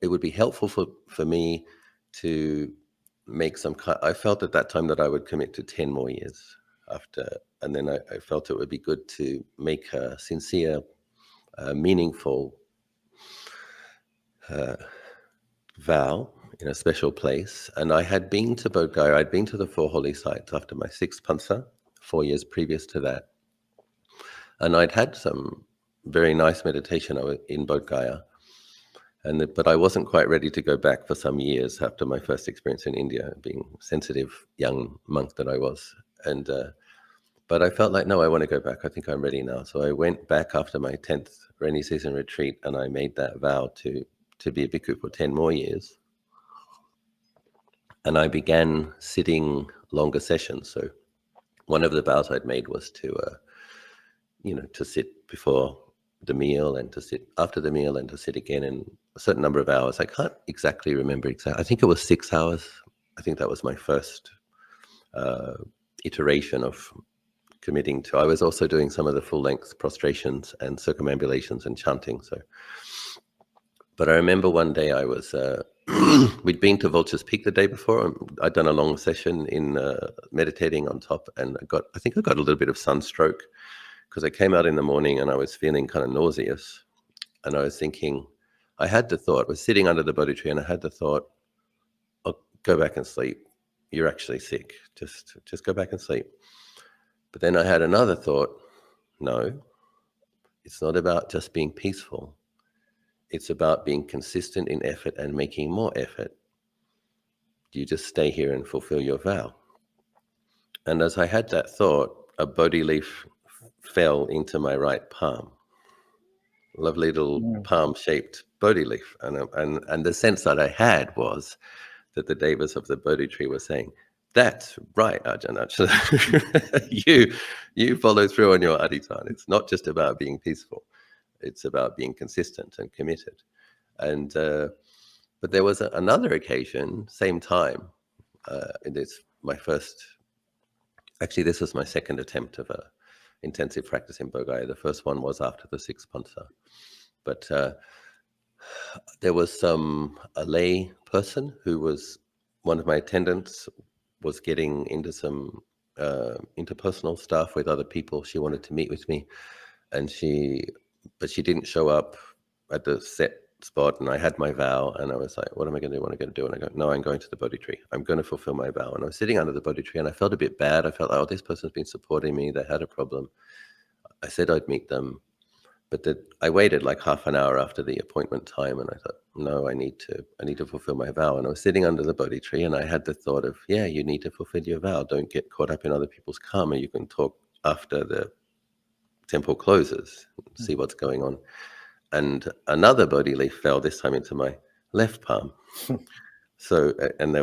it would be helpful for me to make some. I felt at that time that I would commit to 10 more years after, and then I felt it would be good to make a sincere, meaningful vow in a special place. And I had been to Bodh Gaya. I'd been to the 4 holy sites after my 6th Pansa, 4 years previous to that. And I'd had some very nice meditation in Bodh Gaya. But I wasn't quite ready to go back for some years after my first experience in India, being a sensitive young monk that I was. But I felt like, no, I want to go back. I think I'm ready now. So I went back after my 10th rainy season retreat, and I made that vow to be a bhikkhu for 10 more years. And I began sitting longer sessions. So one of the vows I'd made was to sit before the meal and to sit after the meal and to sit again in a certain number of hours. I can't exactly remember exactly. I think it was 6 hours. I think that was my first iteration of committing to. I was also doing some of the full-length prostrations and circumambulations and chanting. But I remember one day I was, we'd been to Vulture's Peak the day before. I'd done a long session in meditating on top, and I think I got a little bit of sunstroke because I came out in the morning and I was feeling kind of nauseous. And I was thinking, I was sitting under the Bodhi tree and I had the thought, oh, go back and sleep. You're actually sick. Just go back and sleep. But then I had another thought, no, it's not about just being peaceful. It's about being consistent in effort and making more effort. You just stay here and fulfill your vow. And as I had that thought, a Bodhi leaf fell into my right palm. Lovely little palm-shaped Bodhi leaf. And the sense that I had was that the devas of the Bodhi tree were saying, that's right, Ajahn Achalo. you follow through on your adhittana. It's not just about being peaceful. It's about being consistent and committed. But there was another occasion, same time. This was my second attempt of a intensive practice in Bodh Gaya. The first one was after the 6th Pansa. But there was a lay person who was one of my attendants, was getting into some interpersonal stuff with other people. She wanted to meet with me, but she didn't show up at the set spot, and I had my vow, and I was like, what am I going to do? What am I going to do? And I go, no, I'm going to the Bodhi tree. I'm going to fulfill my vow. And I was sitting under the Bodhi tree, and I felt a bit bad. I felt like, oh, this person's been supporting me. They had a problem. I said I'd meet them, but I waited like half an hour after the appointment time, and I thought, no, I need to fulfill my vow. And I was sitting under the Bodhi tree, and I had the thought of, yeah, you need to fulfill your vow. Don't get caught up in other people's karma. You can talk after the temple closes, see what's going on. And another Bodhi leaf fell, this time into my left palm. So, and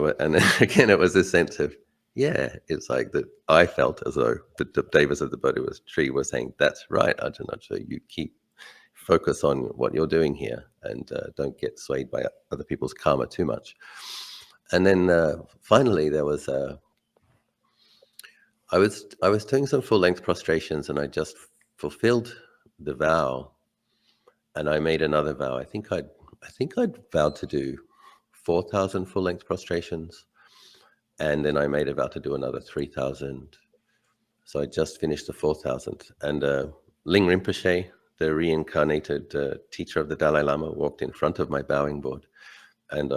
again, it was this sense of, yeah, it's like that. I felt as though the devas of the Bodhi tree were saying, that's right, Ajahn Achalo, you keep focus on what you're doing here and don't get swayed by other people's karma too much. And then finally there was I was doing some full-length prostrations, and I just fulfilled the vow, and I made another vow. I think I'd vowed to do 4,000 full-length prostrations, and then I made a vow to do another 3,000. So I just finished the 4,000. And Ling Rinpoche, the reincarnated teacher of the Dalai Lama, walked in front of my bowing board, and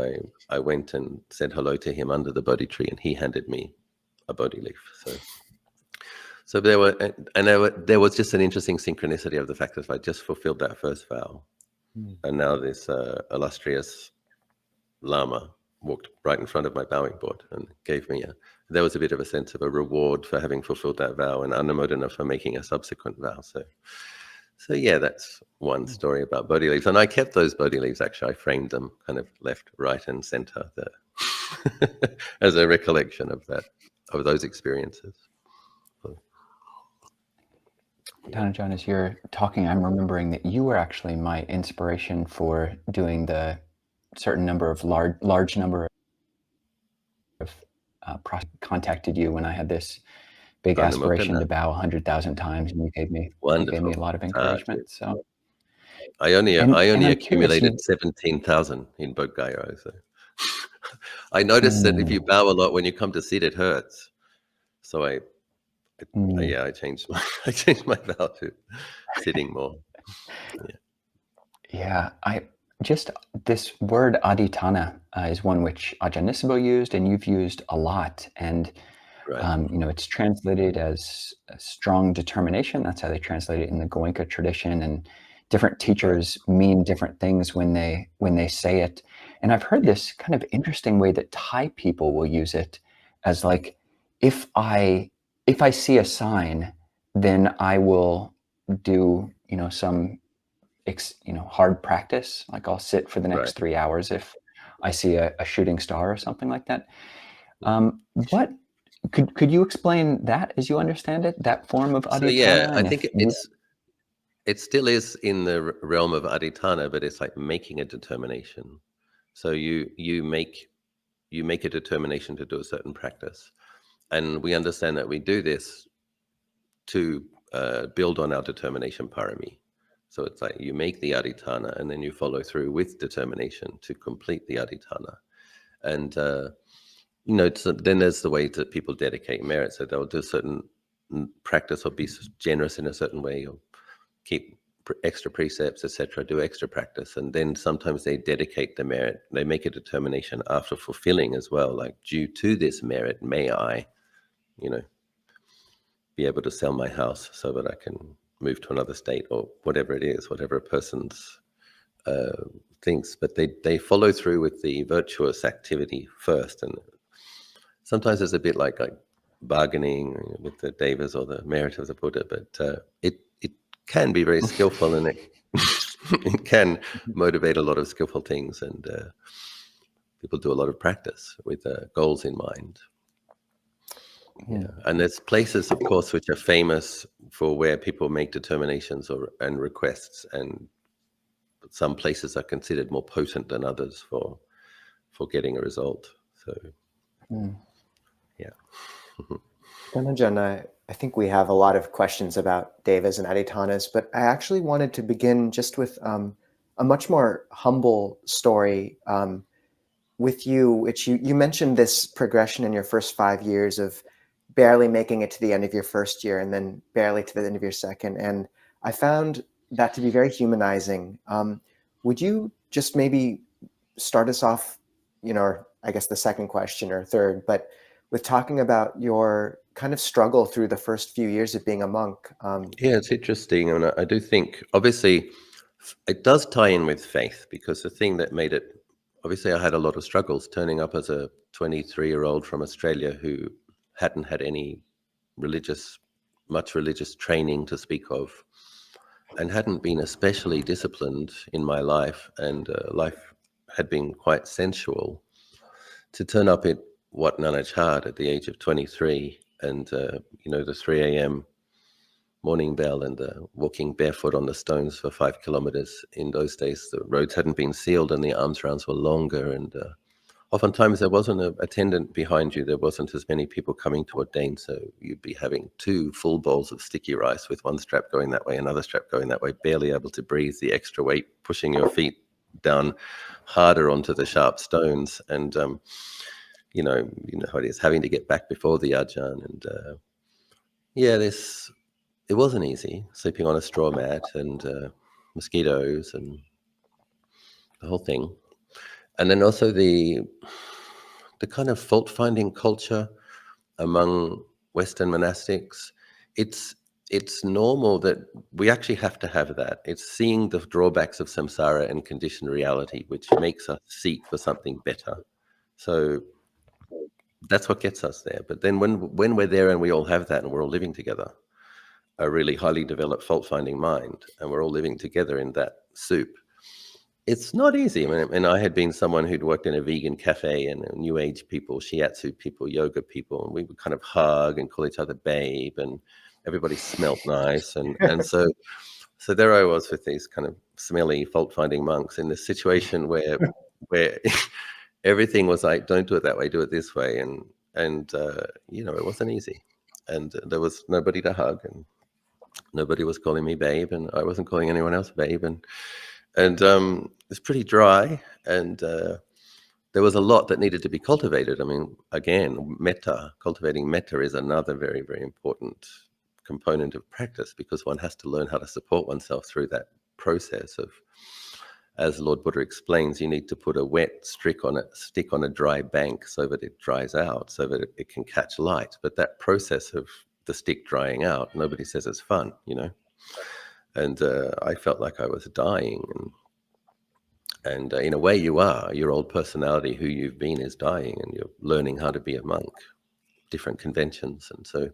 I went and said hello to him under the Bodhi tree, and he handed me a Bodhi leaf. So there was just an interesting synchronicity of the fact that I just fulfilled that first vow, and now this illustrious Lama walked right in front of my bowing board and gave me there was a bit of a sense of a reward for having fulfilled that vow, and anumodana for making a subsequent vow. So yeah, that's one story about Bodhi leaves. And I kept those Bodhi leaves, actually. I framed them kind of left, right, and center as a recollection of those experiences. Tan Ajahn, as you're talking, I'm remembering that you were actually my inspiration for doing the certain number of large number of contacted you when I had this big aspiration to bow 100,000 times, and you gave me a lot of encouragement. So I only And I'm curious, accumulated you 17,000 in Bodh Gaya. So I noticed that if you bow a lot when you come to sit, it hurts. So I changed my I changed my vow to sitting more. Yeah, I just this word aditana is one which Ajahn Nisabho used, and you've used a lot. And Right. it's translated as a strong determination. That's how they translate it in the Goenka tradition. And different teachers mean different things when they say it. And I've heard this kind of interesting way that Thai people will use it as like, if I see a sign, then I will do some hard practice. Like I'll sit for the Right. next 3 hours if I see a shooting star or something like that. What could you explain that as you understand it, that form of So yeah, aditana? I And think it still is in the realm of aditana, but it's like making a determination. So you make a determination to do a certain practice, and we understand that we do this to build on our determination parami. So it's like you make the aditana, and then you follow through with determination to complete the aditana. And then there's the way that people dedicate merit. So they'll do certain practice or be generous in a certain way, or keep extra precepts, etc., do extra practice. And then sometimes they dedicate the merit. They make a determination after fulfilling as well, like, due to this merit, may I, be able to sell my house so that I can move to another state, or whatever it is, whatever a person's thinks. But they follow through with the virtuous activity first. And sometimes it's a bit like bargaining with the devas or the merit of the Buddha, but it can be very skillful, and it can motivate a lot of skillful things, and people do a lot of practice with goals in mind. Yeah, and there's places, of course, which are famous for where people make determinations and requests, and some places are considered more potent than others for getting a result. So, yeah. Tan Ajahn, I think we have a lot of questions about devas and aditanas, but I actually wanted to begin just with a much more humble story with you, which you mentioned this progression in your first 5 years of barely making it to the end of your first year and then barely to the end of your second. And I found that to be very humanizing. Would you just maybe start us off, or I guess the second question or third, but with talking about your kind of struggle through the first few years of being a monk? Yeah, it's interesting. And I do think, obviously, it does tie in with faith, because the thing that made it, obviously, I had a lot of struggles turning up as a 23-year-old from Australia who hadn't had any much religious training to speak of, and hadn't been especially disciplined in my life, and life had been quite sensual. To turn up at Wat Nong Pah Pong at the age of 23, and the 3 a.m. morning bell, and walking barefoot on the stones for 5 kilometers. In those days, the roads hadn't been sealed, and the alms rounds were longer, and oftentimes there wasn't an attendant behind you. There wasn't as many people coming to ordain, so you'd be having 2 full bowls of sticky rice with one strap going that way, another strap going that way, barely able to breathe, the extra weight pushing your feet down harder onto the sharp stones. And you know how it is, having to get back before the Ajahn. And it wasn't easy, sleeping on a straw mat, and mosquitoes, and the whole thing. And then also the kind of fault-finding culture among Western monastics. It's normal that we actually have to have that. It's seeing the drawbacks of samsara and conditioned reality, which makes us seek for something better. So that's what gets us there. But then when we're there and we all have that, and we're all living together, a really highly developed fault-finding mind, and we're all living together in that soup, it's not easy. And I had been someone who'd worked in a vegan cafe, and New Age people, shiatsu people, yoga people, and we would kind of hug and call each other babe, and everybody smelt nice. And so there I was with these kind of smelly, fault-finding monks in this situation where everything was like, don't do it that way, do it this way. And it wasn't easy. And there was nobody to hug. And Nobody was calling me babe, and I wasn't calling anyone else babe, and it's pretty dry, and there was a lot that needed to be cultivated. I mean, again, cultivating metta is another very, very important component of practice, because one has to learn how to support oneself through that process of, as Lord Buddha explains, you need to put a wet stick on a dry bank so that it dries out, so that it can catch light. But that process of the stick drying out, nobody says it's fun, you know. And I felt like I was dying, and in a way you are. Your old personality, who you've been, is dying, and you're learning how to be a monk, different conventions. And so,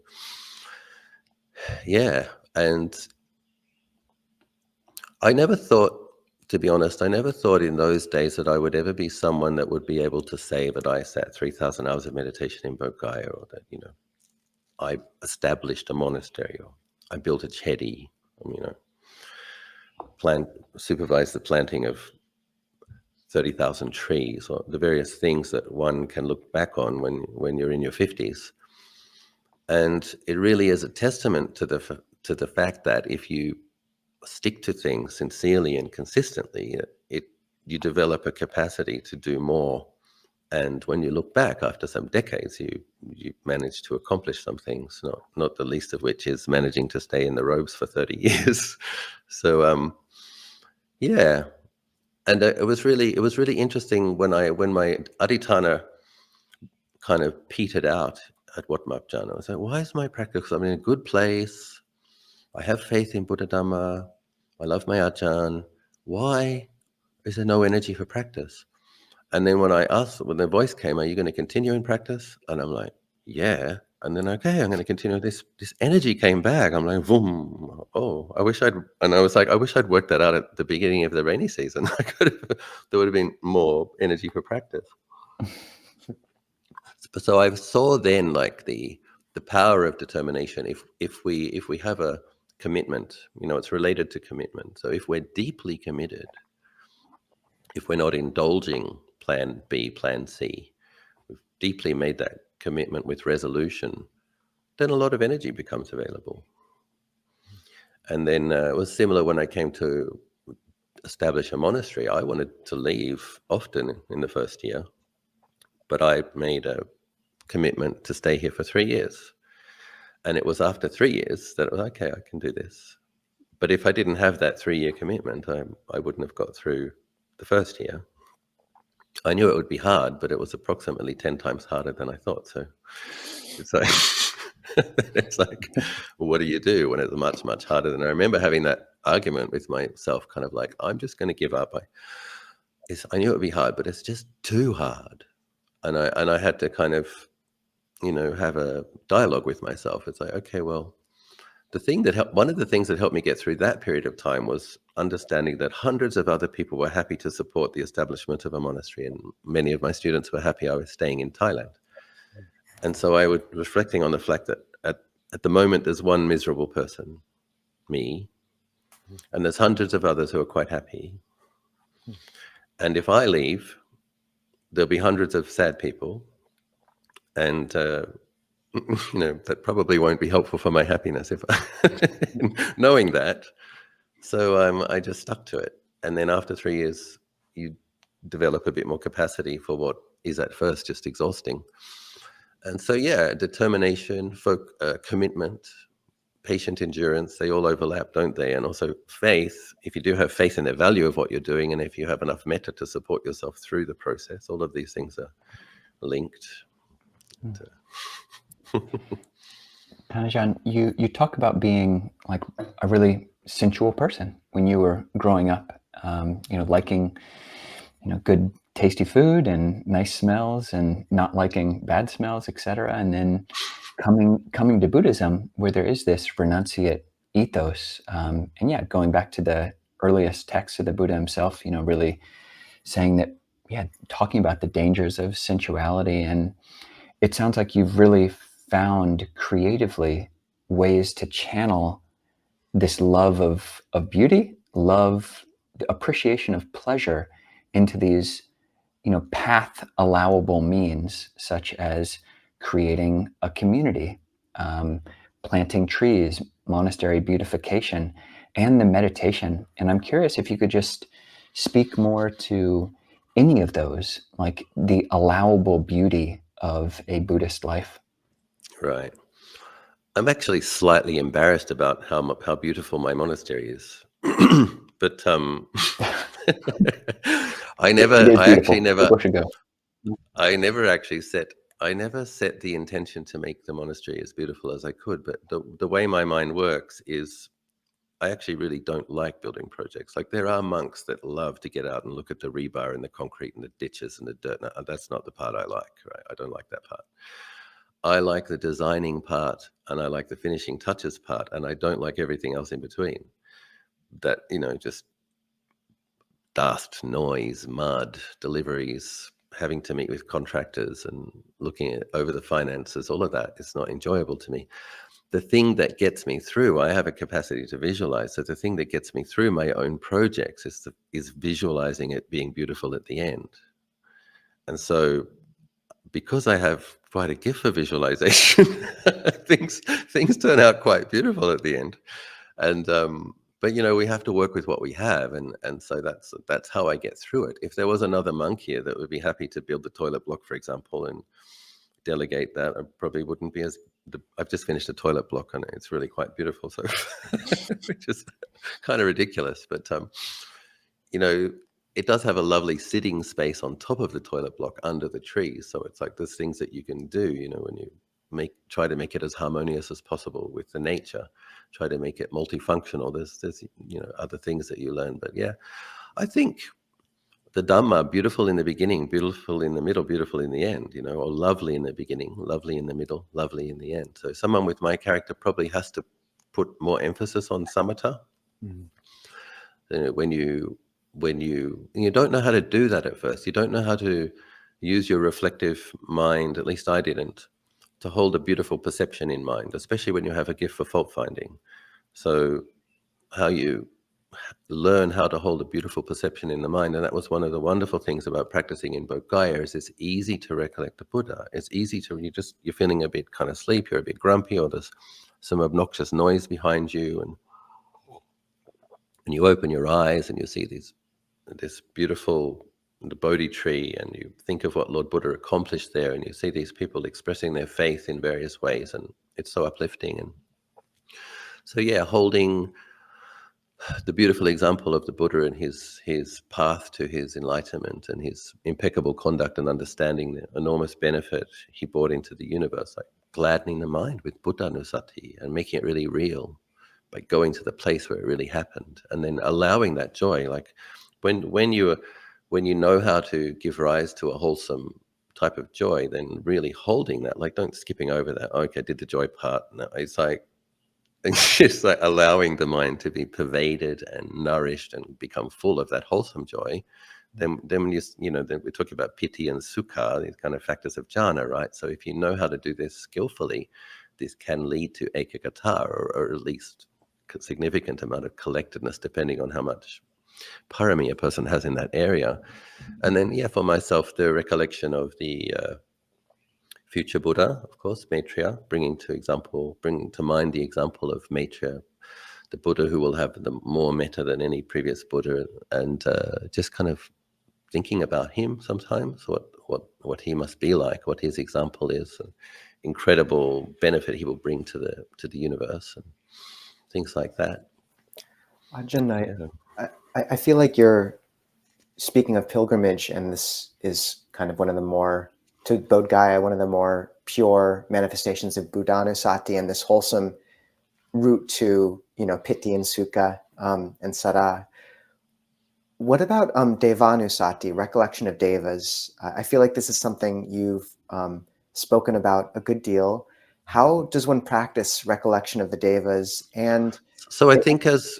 yeah. And I never thought, to be honest, in those days that I would ever be someone that would be able to say that I sat 3,000 hours of meditation in Bodh Gaya, or that, you know, I established a monastery, or I built a chedi, you know, supervised the planting of 30,000 trees, or the various things that one can look back on when you're in your 50s. And it really is a testament to the fact that if you stick to things sincerely and consistently, you develop a capacity to do more. And when you look back after some decades, you manage to accomplish some things, not the least of which is managing to stay in the robes for 30 years. So yeah. And it was really interesting when my adhitthana kind of petered out at Wat Marp Jan. I was like, why is my practice? I'm in a good place. I have faith in Buddha Dhamma. I love my Ajahn. Why is there no energy for practice? And then when the voice came, are you going to continue in practice? And I'm like, yeah. And then, okay, I'm going to continue. This energy came back. I'm like, boom. Oh, I wish I'd worked that out at the beginning of the rainy season. There would have been more energy for practice. So I saw then, like, the power of determination. If we have a commitment, you know, it's related to commitment. So if we're deeply committed, if we're not indulging plan B, plan C, we've deeply made that commitment with resolution, then a lot of energy becomes available. And then it was similar when I came to establish a monastery. I wanted to leave often in the first year, but I made a commitment to stay here for 3 years. And it was after 3 years that it was, okay, I can do this. But if I didn't have that 3-year commitment, I wouldn't have got through the first year. I knew it would be hard, but it was approximately 10 times harder than I thought. So it's like, it's like, well, what do you do when it's much, much harder? Than I remember having that argument with myself, kind of like, I'm just going to give up. I knew it would be hard, but it's just too hard. And I had to kind of, you know, have a dialogue with myself. It's like, okay, well, one of the things that helped me get through that period of time was understanding that hundreds of other people were happy to support the establishment of a monastery, and many of my students were happy I was staying in Thailand. And so I was reflecting on the fact that at the moment there's one miserable person, me, and there's hundreds of others who are quite happy. And if I leave, there'll be hundreds of sad people, and you know, that probably won't be helpful for my happiness if knowing that. So I just stuck to it. And then after 3 years, you develop a bit more capacity for what is at first just exhausting. And so, yeah, determination, commitment, patient endurance, they all overlap, don't they? And also faith, if you do have faith in the value of what you're doing, and if you have enough metta to support yourself through the process, all of these things are linked. Tan Ajahn, you talk about being like a really sensual person when you were growing up, you know, liking, you know, good tasty food and nice smells, and not liking bad smells, etc. And then coming to Buddhism, where there is this renunciate ethos, and yeah, going back to the earliest texts of the Buddha himself, you know, really saying that, yeah, talking about the dangers of sensuality. And it sounds like you've really found creatively ways to channel this love of beauty, love, the appreciation of pleasure into these, you know, path allowable means, such as creating a community, planting trees, monastery beautification, and the meditation. And I'm curious if you could just speak more to any of those, like the allowable beauty of a Buddhist life. Right. I'm actually slightly embarrassed about how beautiful my monastery is. But I never set the intention to make the monastery as beautiful as I could. But the way my mind works is I actually really don't like building projects. Like, there are monks that love to get out and look at the rebar and the concrete and the ditches and the dirt. No, that's not the part I like, right? I don't like that part. I like the designing part, and I like the finishing touches part, and I don't like everything else in between. That, just dust, noise, mud, deliveries, having to meet with contractors and looking over the finances, all of that is not enjoyable to me. The thing that gets me through, I have a capacity to visualize. So the thing that gets me through my own projects is visualizing it being beautiful at the end. And so, because I have quite a gift for visualization, things turn out quite beautiful at the end. And but we have to work with what we have, and so that's how I get through it. If there was another monk here that would be happy to build the toilet block, for example, and delegate that, I probably wouldn't be as. I've just finished a toilet block and it's really quite beautiful, so which is kind of ridiculous, but it does have a lovely sitting space on top of the toilet block under the trees. So it's like there's things that you can do, when you try to make it as harmonious as possible with the nature, try to make it multifunctional. There's other things that you learn, but yeah, I think the Dhamma, beautiful in the beginning, beautiful in the middle, beautiful in the end, or lovely in the beginning, lovely in the middle, lovely in the end. So someone with my character probably has to put more emphasis on samatha. When you don't know how to do that at first, you don't know how to use your reflective mind, at least I didn't, to hold a beautiful perception in mind, especially when you have a gift for fault finding. So how you learn how to hold a beautiful perception in the mind. And that was one of the wonderful things about practicing in Bodh Gaya, is it's easy to recollect the Buddha. It's easy to, you're feeling a bit kind of sleepy, you're a bit grumpy, or there's some obnoxious noise behind you, and you open your eyes and you see this beautiful the Bodhi tree, and you think of what Lord Buddha accomplished there, and you see these people expressing their faith in various ways, and it's so uplifting. And so yeah, holding the beautiful example of the Buddha and his path to his enlightenment and his impeccable conduct and understanding the enormous benefit he brought into the universe, like gladdening the mind with Buddhanusati and making it really real by going to the place where it really happened, and then allowing that joy. Like when you know how to give rise to a wholesome type of joy, then really holding that, like don't skipping over that. Okay, did the joy part. No, it's like just like allowing the mind to be pervaded and nourished and become full of that wholesome joy. Then when then we're talking about piti and sukha, these kind of factors of jhana, right? So if you know how to do this skillfully, this can lead to ekaggata, or at least a significant amount of collectedness, depending on how much parami a person has in that area. And then, yeah, for myself, the recollection of the future Buddha, of course, Maitreya, bringing to mind the example of Maitreya, the Buddha who will have the more metta than any previous Buddha, and just kind of thinking about him sometimes, what he must be like, what his example is, and incredible benefit he will bring to the universe, and things like that. Ajahn, I feel like you're speaking of pilgrimage, and this is kind of one of the more, to Bodh Gaya, one of the more pure manifestations of Buddhanusati, and this wholesome route to, piti and sukha and sara. What about devanusati, recollection of devas? I feel like this is something you've spoken about a good deal. How does one practice recollection of the devas? And so I think as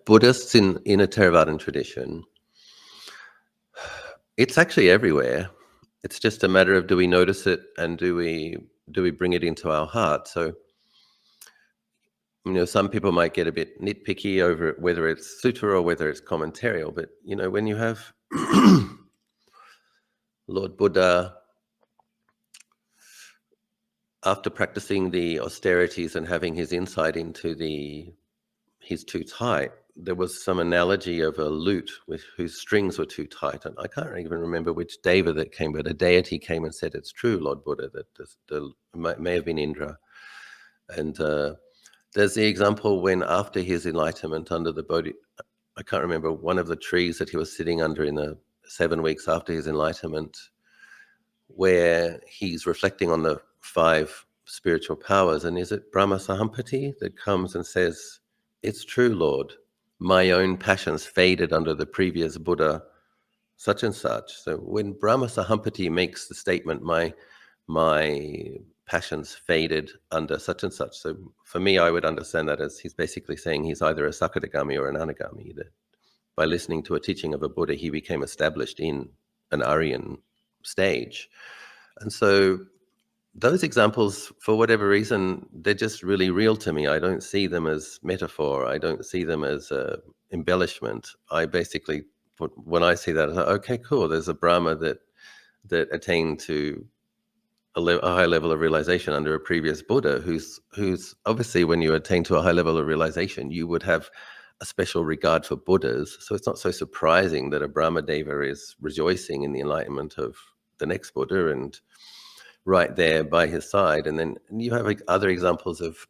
Buddhists in a Theravadan tradition, it's actually everywhere. It's just a matter of, do we notice it, and do we bring it into our heart? So, some people might get a bit nitpicky over whether it's sutta or whether it's commentarial, but when you have Lord Buddha after practicing the austerities and having his insight into he's too tight, there was some analogy of a lute whose strings were too tight. And I can't even remember which deva that came, but a deity came and said, "It's true, Lord Buddha, that may have been Indra." And there's the example when after his enlightenment under the Bodhi, I can't remember, one of the trees that he was sitting under in the 7 weeks after his enlightenment, where he's reflecting on the 5 spiritual powers. And is it Brahma Sahampati that comes and says, "It's true, Lord, my own passions faded under the previous Buddha, such and such." So when Brahma Sahampati makes the statement, my passions faded under such and such. So for me, I would understand that as he's basically saying he's either a Sakadagami or an Anagami, that by listening to a teaching of a Buddha, he became established in an Aryan stage. And so those examples, for whatever reason, they're just really real to me. I don't see them as metaphor. I don't see them as embellishment. I basically, when I see that, I thought, okay, cool. There's a Brahma that attained to a high level of realization under a previous Buddha, who's obviously, when you attain to a high level of realization, you would have a special regard for Buddhas. So it's not so surprising that a Brahma Deva is rejoicing in the enlightenment of the next Buddha and right there by his side. And then you have other examples of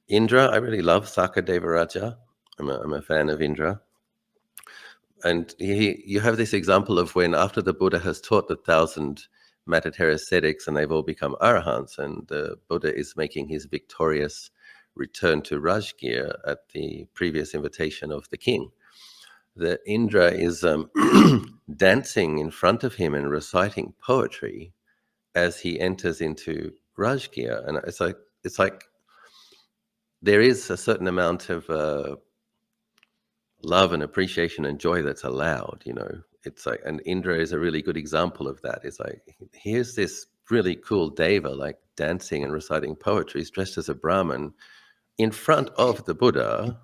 Indra. I really love Sakadevaraja. I'm a fan of Indra. And you have this example of when after the Buddha has taught the 1,000 Matthatera ascetics and they've all become arahants, and the Buddha is making his victorious return to Rajgir at the previous invitation of the king. The Indra is dancing in front of him and reciting poetry as he enters into Rajgir. And it's like there is a certain amount of love and appreciation and joy that's allowed, you know. It's like, and Indra is a really good example of that. It's like, here's this really cool deva, like dancing and reciting poetry, dressed as a Brahmin in front of the Buddha.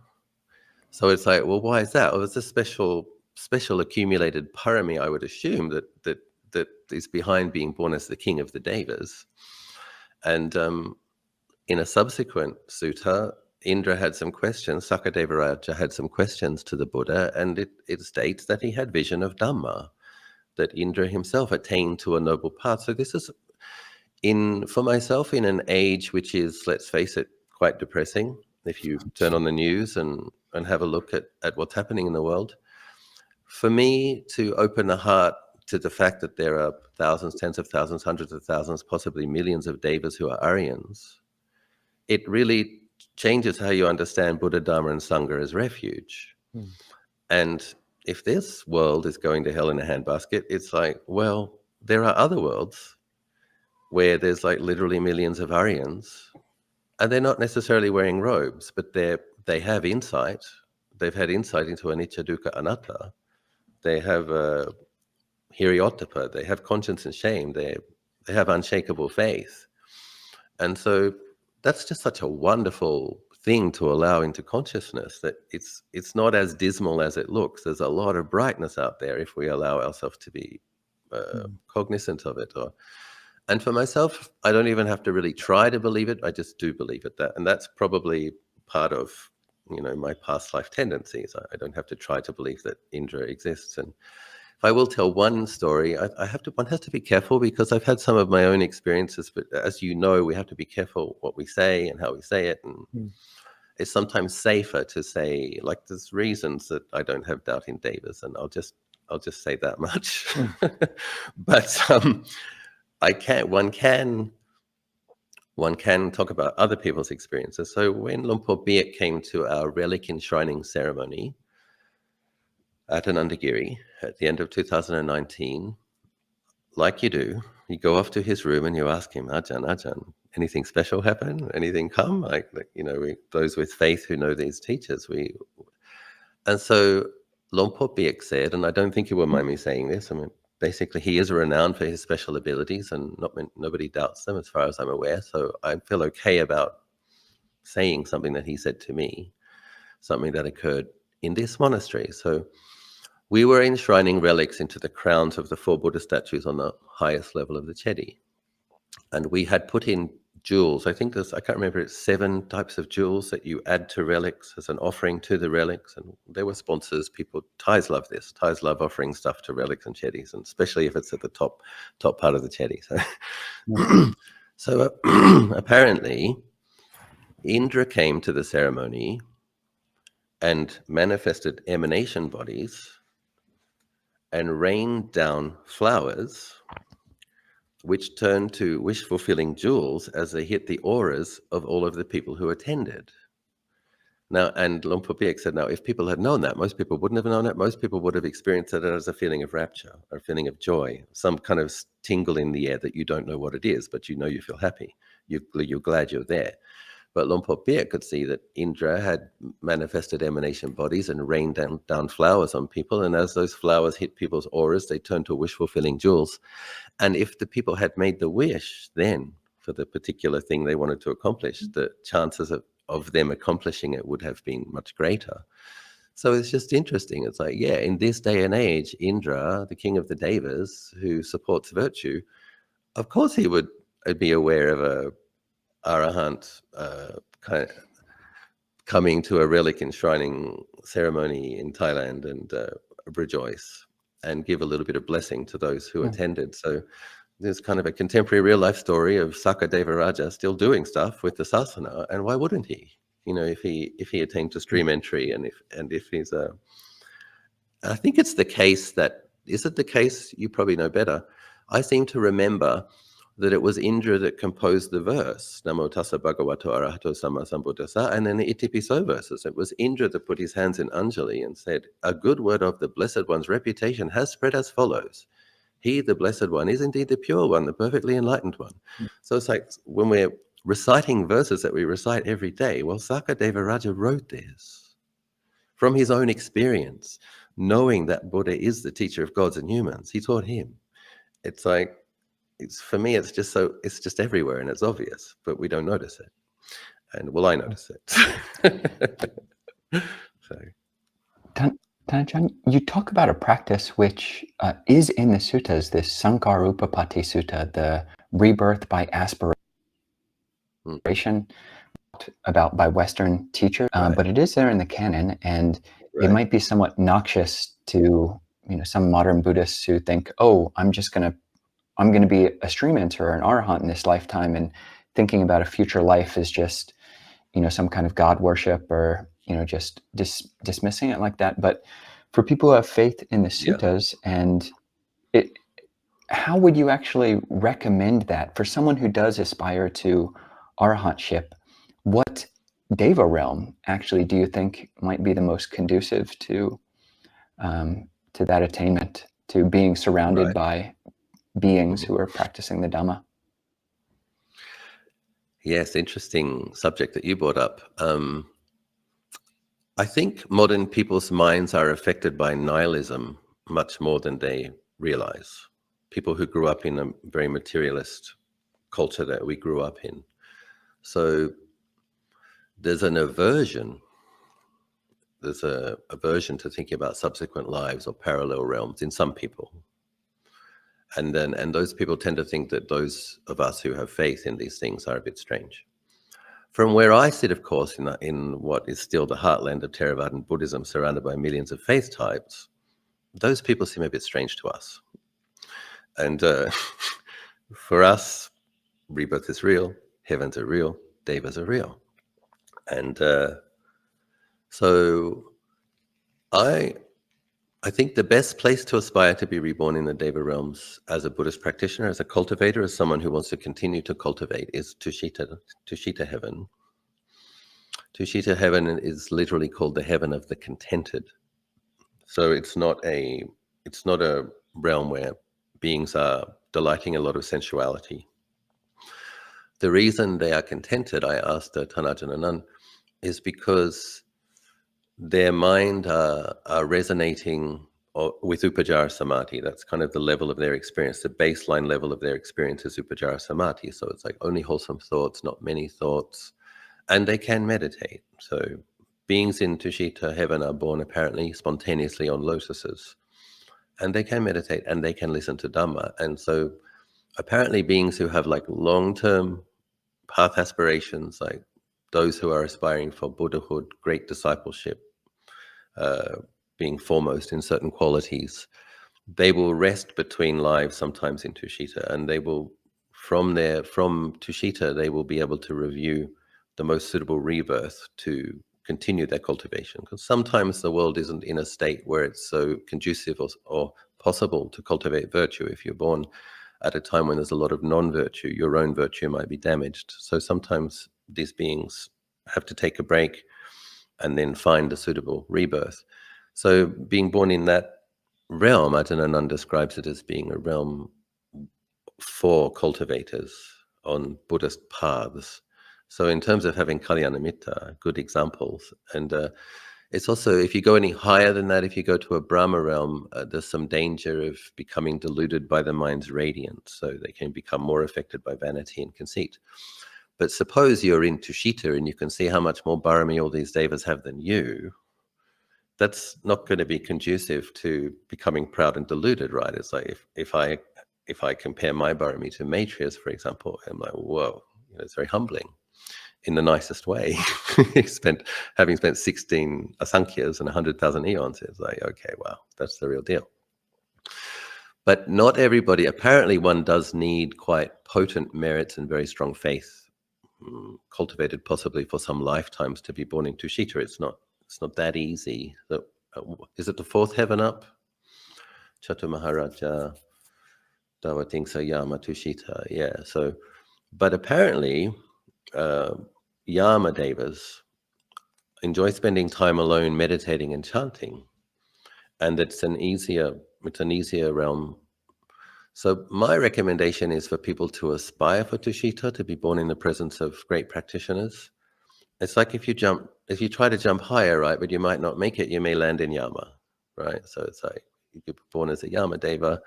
So it's like, well, why is that? Well, it's a special accumulated parami, I would assume, that is behind being born as the king of the devas. And in a subsequent sutta, Indra had some questions, Sakadevaraja had some questions to the Buddha, and it states that he had vision of Dhamma, that Indra himself attained to a noble path. So this is, for myself, in an age which is, let's face it, quite depressing. If you turn on the news and have a look at what's happening in the world, for me to open the heart to the fact that there are thousands, tens of thousands, hundreds of thousands, possibly millions of devas who are Aryans, it really changes how you understand Buddha, Dharma, and Sangha as refuge. And if this world is going to hell in a handbasket, it's like, well, there are other worlds where there's like literally millions of Aryans, and they're not necessarily wearing robes, but they have insight. They've had insight into anicca, dukkha, anatta. They have hiriyottapa. They have conscience and shame. They have unshakable faith. And so that's just such a wonderful thing to allow into consciousness, that it's not as dismal as it looks. There's a lot of brightness out there if we allow ourselves to be cognizant of it. And for myself, I don't even have to really try to believe it. I just do believe it. And that's probably part of, you know, my past life tendencies. I don't have to try to believe that Indra exists. And if I will tell one story, one has to be careful, because I've had some of my own experiences, but as you know, we have to be careful what we say and how we say it. And it's sometimes safer to say, like, there's reasons that I don't have doubt in devas, and I'll just say that much. But one can talk about other people's experiences. So when Luang Por Biak came to our relic enshrining ceremony at Anandagiri at the end of 2019, like you do, you go off to his room and you ask him, Ajahn, anything special happen? Anything come? Like you know, those with faith who know these teachers, and so Luang Por Biak said, and I don't think you will mind me saying this, I mean, basically he is renowned for his special abilities, and nobody doubts them as far as I'm aware. So I feel okay about saying something that he said to me, something that occurred in this monastery. So we were enshrining relics into the crowns of the 4 Buddha statues on the highest level of the Chedi. And we had put in jewels. I think I can't remember, it's 7 types of jewels that you add to relics as an offering to the relics. And they were sponsors. Thais love this. Thais love offering stuff to relics and chetties, and especially if it's at the top part of the chetty. So apparently Indra came to the ceremony and manifested emanation bodies and rained down flowers, which turned to wish-fulfilling jewels as they hit the auras of all of the people who attended. Now, and Luang Por Biek said, now, if people had known that, most people wouldn't have known it. Most people would have experienced it as a feeling of rapture, or a feeling of joy, some kind of tingle in the air that you don't know what it is, but you know you feel happy. You're glad you're there. But Luang Por Biek could see that Indra had manifested emanation bodies and rained down flowers on people. And as those flowers hit people's auras, they turned to wish-fulfilling jewels. And if the people had made the wish then for the particular thing they wanted to accomplish, the chances of them accomplishing it would have been much greater. So it's just interesting. It's like, yeah, in this day and age, Indra, the king of the Devas, who supports virtue, of course he would be aware of a Arahant kind of coming to a relic enshrining ceremony in Thailand and rejoice and give a little bit of blessing to those who attended. So there's kind of a contemporary real life story of Sakadeva Raja still doing stuff with the sasana, and why wouldn't he? You know, if he attained to stream entry, and if he's I think it's the case that, is it the case? You probably know better. I seem to remember that it was Indra that composed the verse, Namo tassa bhagavato arahato sama sambuddhassa, and then the Itipiso verses. It was Indra that put his hands in Anjali and said, a good word of the Blessed One's reputation has spread as follows. He, the Blessed One, is indeed the pure one, the perfectly enlightened one. So it's like when we're reciting verses that we recite every day, well, Sakadeva Raja wrote this from his own experience, knowing that Buddha is the teacher of gods and humans. He taught him. It's like, for me, it's just everywhere and it's obvious, but we don't notice it. And well, I notice it. So. Tan Ajahn, you talk about a practice which is in the suttas, this Sankarupapati Sutta, the rebirth by aspiration, about by Western teachers, but it is there in the canon, and it might be somewhat noxious to some modern Buddhists who think, oh, I'm going to be a stream enter or an arahant in this lifetime, and thinking about a future life is just some kind of God worship, or just dismissing it like that. But for people who have faith in the suttas, and how would you actually recommend that for someone who does aspire to arahantship? What deva realm actually do you think might be the most conducive to that attainment, to being surrounded by beings who are practicing the Dhamma? Yes, interesting subject that you brought up. I think modern people's minds are affected by nihilism much more than they realize. People who grew up in a very materialist culture that we grew up in. So there's an aversion. There's a aversion to thinking about subsequent lives or parallel realms in some people. And those people tend to think that those of us who have faith in these things are a bit strange. From where I sit, of course, in what is still the heartland of Theravada Buddhism, surrounded by millions of faith types, those people seem a bit strange to us. And for us, rebirth is real, heavens are real, devas are real. And so I think the best place to aspire to be reborn in the Deva realms as a Buddhist practitioner, as a cultivator, as someone who wants to continue to cultivate, is Tushita heaven. Tushita heaven is literally called the heaven of the contented. So it's not a realm where beings are delighting a lot of sensuality. The reason they are contented, I asked Tan Ajahn Anan, is because their mind are resonating with Upajjhara Samadhi. That's kind of the level of their experience. The baseline level of their experience is Upajjhara Samadhi. So it's like only wholesome thoughts, not many thoughts. And they can meditate. So beings in Tushita heaven are born apparently spontaneously on lotuses. And they can meditate and they can listen to Dhamma. And so apparently beings who have like long-term path aspirations, like those who are aspiring for Buddhahood, great discipleship, being foremost in certain qualities, they will rest between lives sometimes in Tushita, and they will, from Tushita, they will be able to review the most suitable rebirth to continue their cultivation. Because sometimes the world isn't in a state where it's so conducive or possible to cultivate virtue. If you're born at a time when there's a lot of non-virtue, your own virtue might be damaged. So sometimes these beings have to take a break and then find a suitable rebirth. So being born in that realm, Ajahn Anan describes it as being a realm for cultivators on Buddhist paths. So in terms of having Kalyanamitta, good examples. And it's also, if you go any higher than that, if you go to a Brahma realm, there's some danger of becoming deluded by the mind's radiance. So they can become more affected by vanity and conceit. But suppose you're in Tushita and you can see how much more Bharami all these devas have than you. That's not going to be conducive to becoming proud and deluded, right? It's like if I compare my Bharami to Maitreya's, for example, I'm like, whoa, it's very humbling in the nicest way. Having spent 16 asankhya's and 100,000 eons, it's like, okay, wow, that's the real deal. But not everybody, apparently one does need quite potent merits and very strong faith, cultivated possibly for some lifetimes to be born in Tushita. It's not that easy. Is it the fourth heaven up? Chatu Maharaja, Dawatingsa Yama Tushita. Yeah. So, but apparently, Yama Devas enjoy spending time alone, meditating and chanting, and it's an easier realm. So my recommendation is for people to aspire for Tushita, to be born in the presence of great practitioners. It's like if you try to jump higher, right, but you might not make it, you may land in Yama, right? So it's like you could be born as a Yama Deva,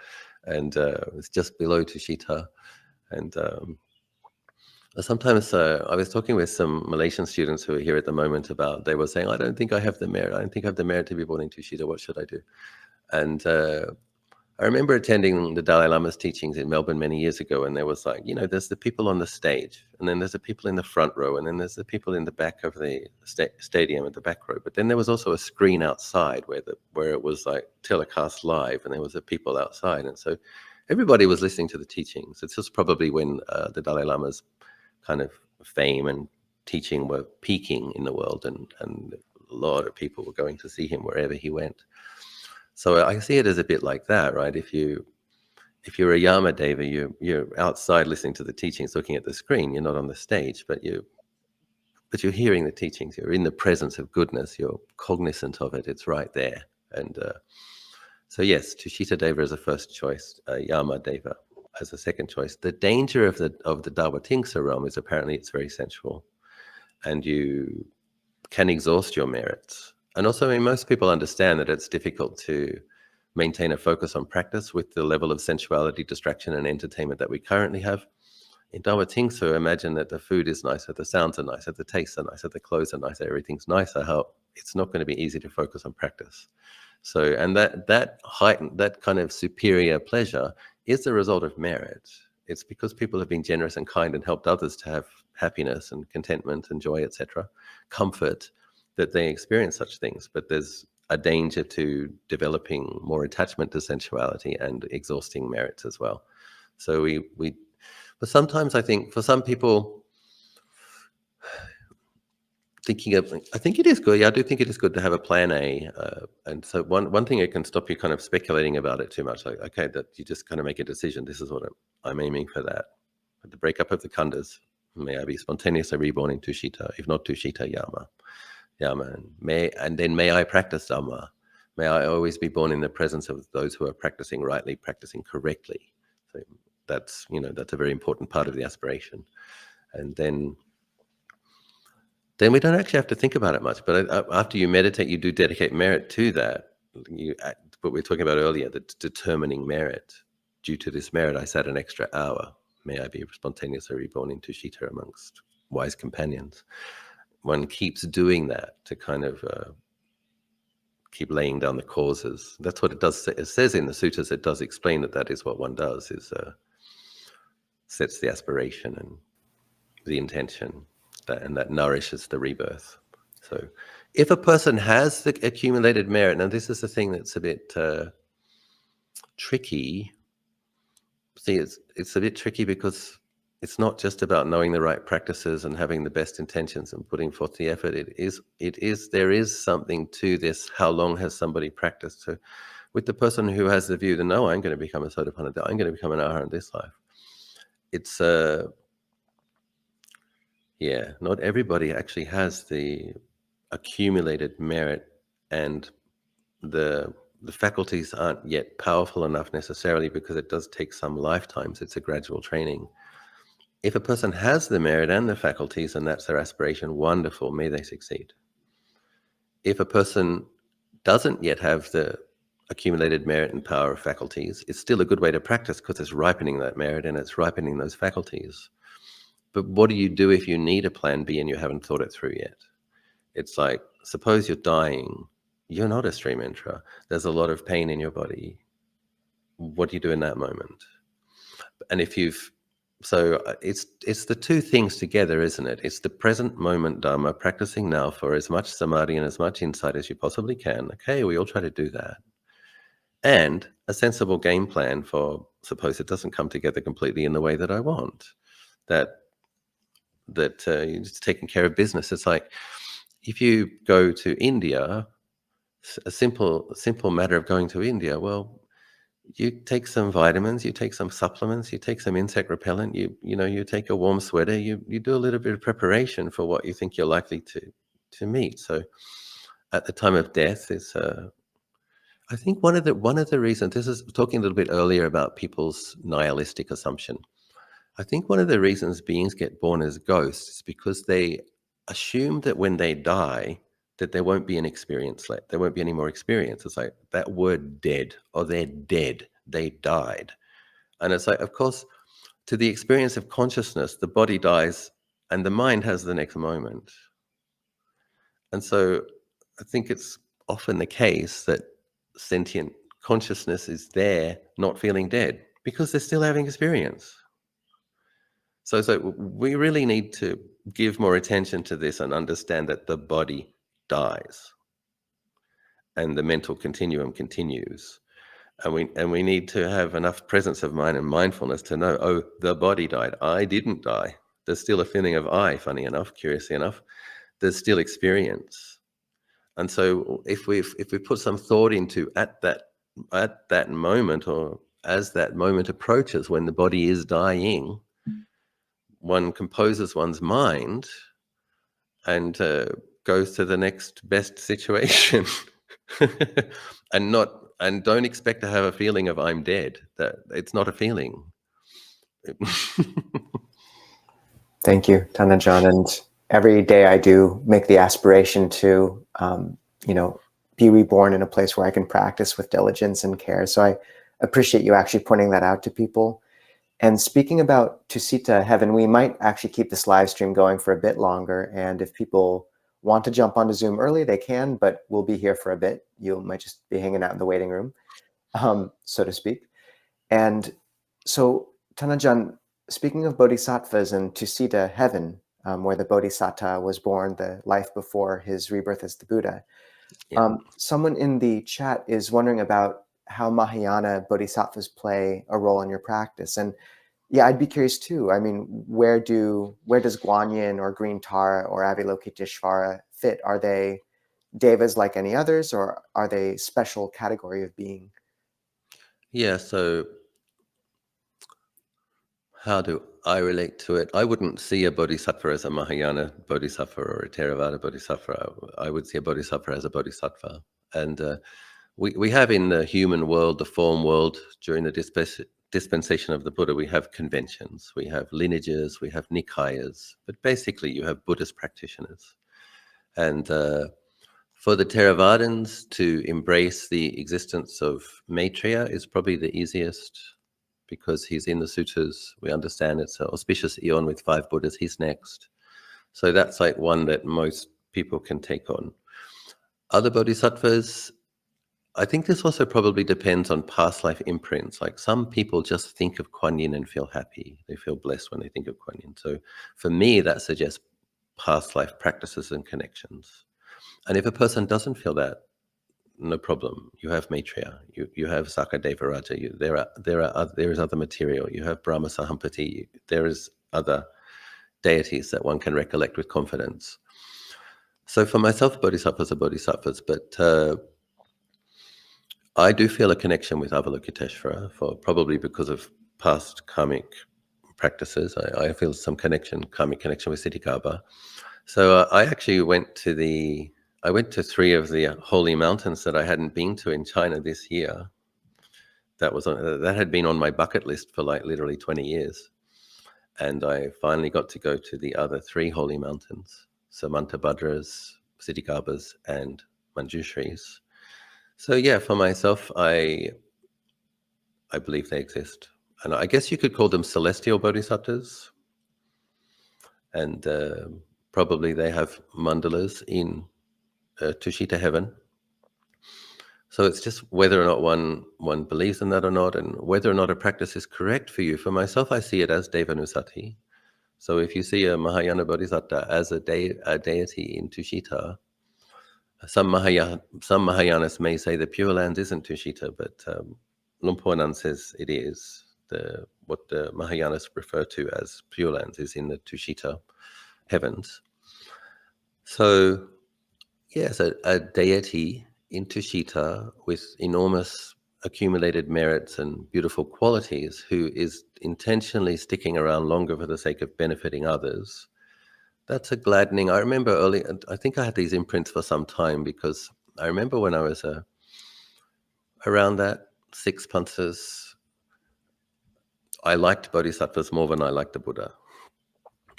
and it's just below Tushita. And sometimes I was talking with some Malaysian students who are here at the moment about, they were saying, I don't think I have the merit. I don't think I have the merit to be born in Tushita. What should I do? And I remember attending the Dalai Lama's teachings in Melbourne many years ago, and there was like, there's the people on the stage, and then there's the people in the front row, and then there's the people in the back of the stadium at the back row. But then there was also a screen outside where it was like telecast live, and there was the people outside. And so everybody was listening to the teachings. It's just probably when the Dalai Lama's kind of fame and teaching were peaking in the world, and a lot of people were going to see him wherever he went. So I see it as a bit like that, right? If you're a Yama Deva, you're outside listening to the teachings, looking at the screen. You're not on the stage, but you're hearing the teachings. You're in the presence of goodness. You're cognizant of it. It's right there. And so yes, Tushita Deva is a first choice, Yama Deva as a second choice. The danger of the Dawatingsa realm is apparently it's very sensual, and you can exhaust your merits. And also, I mean, most people understand that it's difficult to maintain a focus on practice with the level of sensuality, distraction, and entertainment that we currently have. In Dawatingsa, imagine that the food is nicer, the sounds are nicer, the tastes are nicer, the clothes are nicer, everything's nicer. How it's not going to be easy to focus on practice. So, and that heightened, that kind of superior pleasure is the result of merit. It's because people have been generous and kind and helped others to have happiness and contentment and joy, etc., comfort, that they experience such things. But there's a danger to developing more attachment to sensuality and exhausting merits as well. So but sometimes I think for some people, I think it is good. Yeah, I do think it is good to have a plan A. And so one thing it can stop you kind of speculating about it too much. Like, okay, that you just kind of make a decision. This is what I'm aiming for that. At the breakup of the khandhas, may I be spontaneously reborn in Tushita, if not Tushita, Yama. And then may I practice Dhamma. May I always be born in the presence of those who are practicing rightly, practicing correctly. So that's a very important part of the aspiration. And then we don't actually have to think about it much. But after you meditate, you do dedicate merit to that. What we were talking about earlier, the determining merit. Due to this merit, I sat an extra hour. May I be spontaneously reborn in Tushita amongst wise companions. One keeps doing that to kind of keep laying down the causes. That's what it does. It says in the suttas, it does explain that is what one does, is sets the aspiration. And the intention, and that nourishes the rebirth. So if a person has the accumulated merit, now this is the thing that's a bit tricky. See, it's a bit tricky because it's not just about knowing the right practices and having the best intentions and putting forth the effort. There is something to this. How long has somebody practiced? So with the person who has the view that, no, I'm going to become a Sotapanna, I'm going to become an Arahant in this life. It's not everybody actually has the accumulated merit, and the faculties aren't yet powerful enough necessarily, because it does take some lifetimes. It's a gradual training. If a person has the merit and the faculties and that's their aspiration, wonderful, may they succeed. If a person doesn't yet have the accumulated merit and power of faculties, it's still a good way to practice, because it's ripening that merit and it's ripening those faculties. But what do you do if you need a plan B and you haven't thought it through yet? It's like, suppose you're dying, you're not a stream enterer, there's a lot of pain in your body. What do you do in that moment? And if it's the two things together, isn't it? It's the present moment Dharma, practicing now for as much samadhi and as much insight as you possibly can. Okay, we all try to do that. And a sensible game plan for, suppose it doesn't come together completely in the way that I want, that you're just taking care of business. It's like, if you go to India, a simple matter of going to India, well, you take some vitamins, you take some supplements, you take some insect repellent, you take a warm sweater, you do a little bit of preparation for what you think you're likely to meet. So at the time of death is I think one of the reasons, this is talking a little bit earlier about people's nihilistic assumption. I think one of the reasons beings get born as ghosts is because they assume that when they die, that there won't be an experience left. There won't be any more experience. It's like that word dead, or they're dead, they died. And it's like, of course, to the experience of consciousness, the body dies and the mind has the next moment. And so I think it's often the case that sentient consciousness is there not feeling dead because they're still having experience. So we really need to give more attention to this and understand that the body dies and the mental continuum continues. And we need to have enough presence of mind and mindfulness to know, oh, the body died. I didn't die. There's still a feeling of I, funny enough, curiously enough. There's still experience. And so if we put some thought into at that moment, or as that moment approaches when the body is dying, one composes one's mind and goes to the next best situation. and don't expect to have a feeling of I'm dead. That it's not a feeling. Thank you, Tan Ajahn. And every day I do make the aspiration to, be reborn in a place where I can practice with diligence and care. So I appreciate you actually pointing that out to people. And speaking about Tusita Heaven, we might actually keep this live stream going for a bit longer. And if people want to jump onto Zoom early, they can, but we'll be here for a bit. You might just be hanging out in the waiting room, so to speak. And so, Tan Ajahn, speaking of bodhisattvas and Tusita Heaven, where the bodhisattva was born, the life before his rebirth as the Buddha, someone in the chat is wondering about how Mahayana bodhisattvas play a role in your practice. And yeah, I'd be curious too. I mean, where does Guanyin or Green Tara or Avalokiteshvara fit? Are they devas like any others, or are they special category of being? Yeah, so how do I relate to it? I wouldn't see a bodhisattva as a Mahayana bodhisattva or a Theravada bodhisattva. I would see a bodhisattva as a bodhisattva. And we have in the human world, the form world, during the dispensation of the Buddha, we have conventions, we have lineages, we have nikayas, but basically you have Buddhist practitioners. And for the Theravadins to embrace the existence of Maitreya is probably the easiest, because he's in the suttas. We understand it's an auspicious eon with 5 Buddhas. He's next. So that's like one that most people can take on. Other bodhisattvas, I think this also probably depends on past life imprints. Like some people just think of Kuan Yin and feel happy. They feel blessed when they think of Kuan Yin. So for me, that suggests past life practices and connections. And if a person doesn't feel that, no problem. You have Maitreya, you have Sakadeva Raja, there is other material. You have Brahma Sahampati. There is other deities that one can recollect with confidence. So for myself, bodhisattvas are bodhisattvas, but I do feel a connection with Avalokiteshvara, probably because of past karmic practices. I feel some karmic connection with Siddhikapa. So I actually went to 3 of the holy mountains that I hadn't been to in China this year. That had been on my bucket list for like literally 20 years. And I finally got to go to the other 3 holy mountains, Samantabhadras, Siddhikapas, and Manjushris. So yeah, for myself, I believe they exist. And I guess you could call them celestial bodhisattvas. And probably they have mandalas in Tushita heaven. So it's just whether or not one believes in that or not, and whether or not a practice is correct for you. For myself, I see it as Devanusati. So if you see a Mahayana bodhisattva as a deity in Tushita, some Mahayanas may say the Pure Land isn't Tushita, but Luang Por Nan says it is. What the Mahayanas refer to as Pure Lands is in the Tushita heavens. So yes, a deity in Tushita with enormous accumulated merits and beautiful qualities, who is intentionally sticking around longer for the sake of benefiting others. That's a gladdening. I remember early, I think I had these imprints for some time, because I remember when I was around that 6 panthas, I liked bodhisattvas more than I liked the Buddha.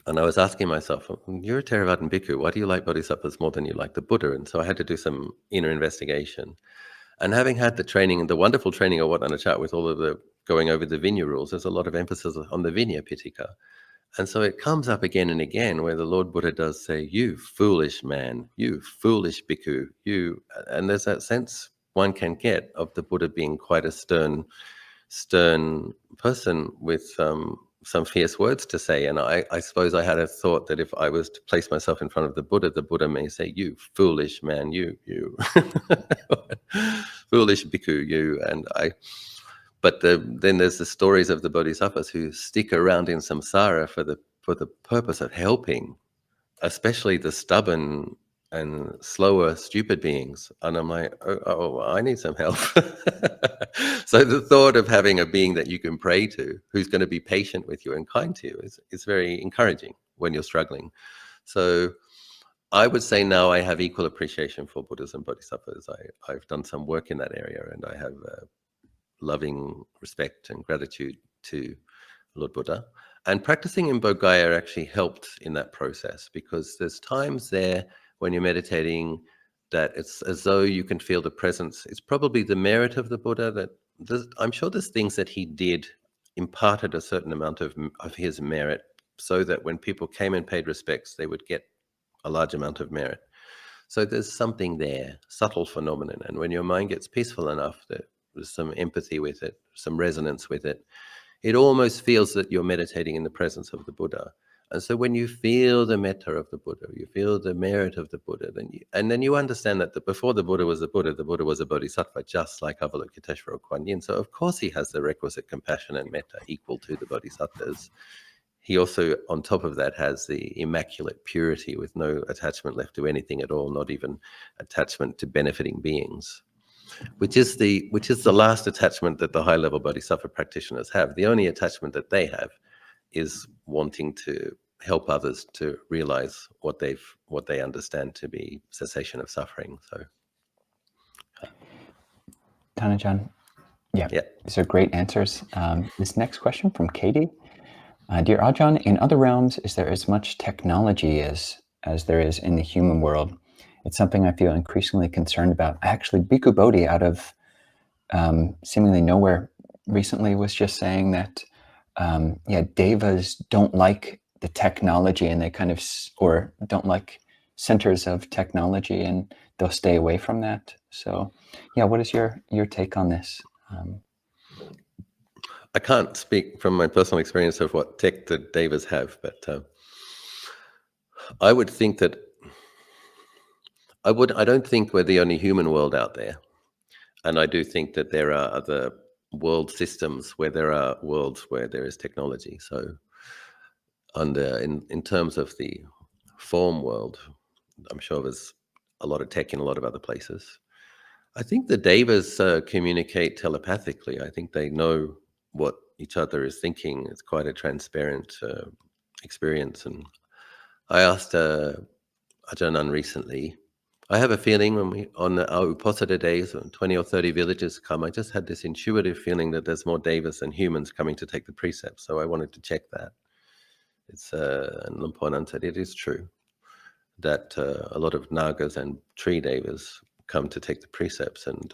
And I was asking myself, you're a Theravadan Bhikkhu, why do you like bodhisattvas more than you like the Buddha? And so I had to do some inner investigation. And having had the training, the wonderful training of Wat Nong Pah Pong with all of the going over the Vinaya rules, there's a lot of emphasis on the Vinaya Pitaka. And so it comes up again and again where the Lord Buddha does say, you foolish man, you foolish bhikkhu, and there's that sense one can get of the Buddha being quite a stern person with some fierce words to say. And I suppose I had a thought that if I was to place myself in front of the Buddha may say, you foolish man, you foolish bhikkhu, you. But then there's the stories of the bodhisattvas who stick around in samsara for the purpose of helping, especially the stubborn and slower, stupid beings. And I'm like, oh, I need some help. So the thought of having a being that you can pray to, who's going to be patient with you and kind to you, is very encouraging when you're struggling. So I would say now I have equal appreciation for Buddhas and bodhisattvas. I've done some work in that area, and I have loving respect and gratitude to Lord Buddha. And practicing in Bodhgaya actually helped in that process, because there's times there when you're meditating that it's as though you can feel the presence. It's probably the merit of the Buddha that I'm sure there's things that he did imparted a certain amount of his merit, so that when people came and paid respects, they would get a large amount of merit. So there's something there, subtle phenomenon. And when your mind gets peaceful enough that there's some empathy with it, some resonance with it, it almost feels that you're meditating in the presence of the Buddha. And so when you feel the metta of the Buddha, you feel the merit of the Buddha, then you understand that before the Buddha was a bodhisattva, just like Avalokiteshvara or Kuan Yin. So of course he has the requisite compassion and metta equal to the bodhisattvas. He also, on top of that, has the immaculate purity with no attachment left to anything at all, not even attachment to benefiting beings, which is the last attachment that the high-level bodhisattva practitioners have. The only attachment that they have is wanting to help others to realize what they understand to be cessation of suffering. So, Tan Ajahn, yeah, these are great answers. This next question from Katie. Dear Ajahn, in other realms, is there as much technology as there is in the human world? It's something I feel increasingly concerned about. Actually, Bhikkhu Bodhi, out of seemingly nowhere, recently was just saying that, devas don't like the technology, and they kind of, or don't like centers of technology, and they'll stay away from that. So, yeah, what is your take on this? I can't speak from my personal experience of what tech the devas have, but I would think that I don't think we're the only human world out there, and I do think that there are other world systems where there are worlds where there is technology. So, in terms of the form world, I'm sure there's a lot of tech in a lot of other places. I think the devas communicate telepathically. I think they know what each other is thinking. It's quite a transparent experience. And I asked Ajahn Anan recently, I have a feeling when we, on our Uposatha days, when 20 or 30 villages come, I just had this intuitive feeling that there's more devas than humans coming to take the precepts. So I wanted to check that. And Luang Por Anan said, it is true that a lot of Nagas and tree devas come to take the precepts and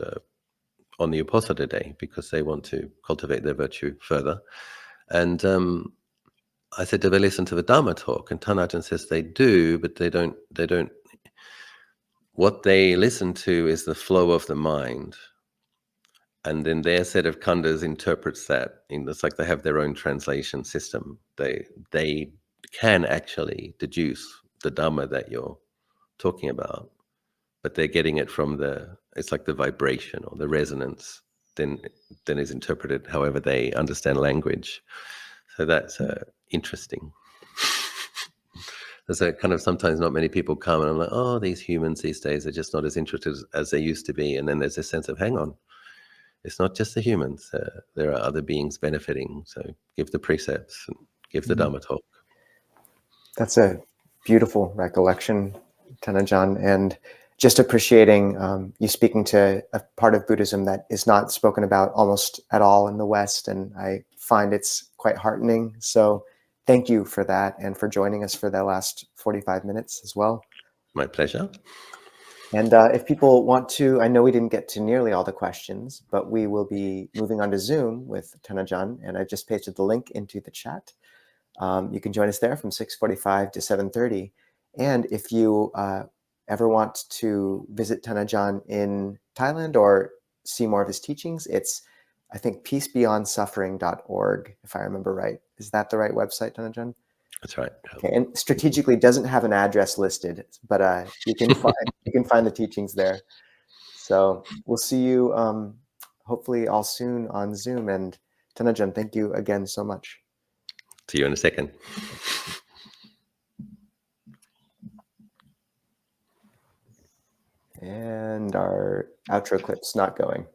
on the Uposatha day because they want to cultivate their virtue further. And I said, do they listen to the Dharma talk? And Tan Ajahn says they do, but they don't. What they listen to is the flow of the mind. And then their set of khandas interprets that. It's like they have their own translation system. They can actually deduce the Dhamma that you're talking about, but they're getting it from it's like the vibration or the resonance then is interpreted however they understand language. So that's interesting. There's a kind of, sometimes not many people come and I'm like, oh, these humans these days are just not as interested as they used to be. And then there's this sense of, hang on, it's not just the humans. There are other beings benefiting. So give the precepts and give the Dhamma talk. That's a beautiful recollection, Tan Ajahn, and just appreciating you speaking to a part of Buddhism that is not spoken about almost at all in the West, and I find it's quite heartening. So thank you for that and for joining us for the last 45 minutes as well. My pleasure. And if people want to, I know we didn't get to nearly all the questions, but we will be moving on to Zoom with Tan Ajahn, and I just pasted the link into the chat. You can join us there from 6:45 to 7:30. And if you ever want to visit Tan Ajahn in Thailand or see more of his teachings, it's, I think, peacebeyondsuffering.org, if I remember right. Is that the right website, Tan Ajahn? That's right. Okay, and strategically doesn't have an address listed, but you can find the teachings there. So we'll see you hopefully all soon on Zoom. And Tan Ajahn, thank you again so much. See you in a second. And our outro clip's not going.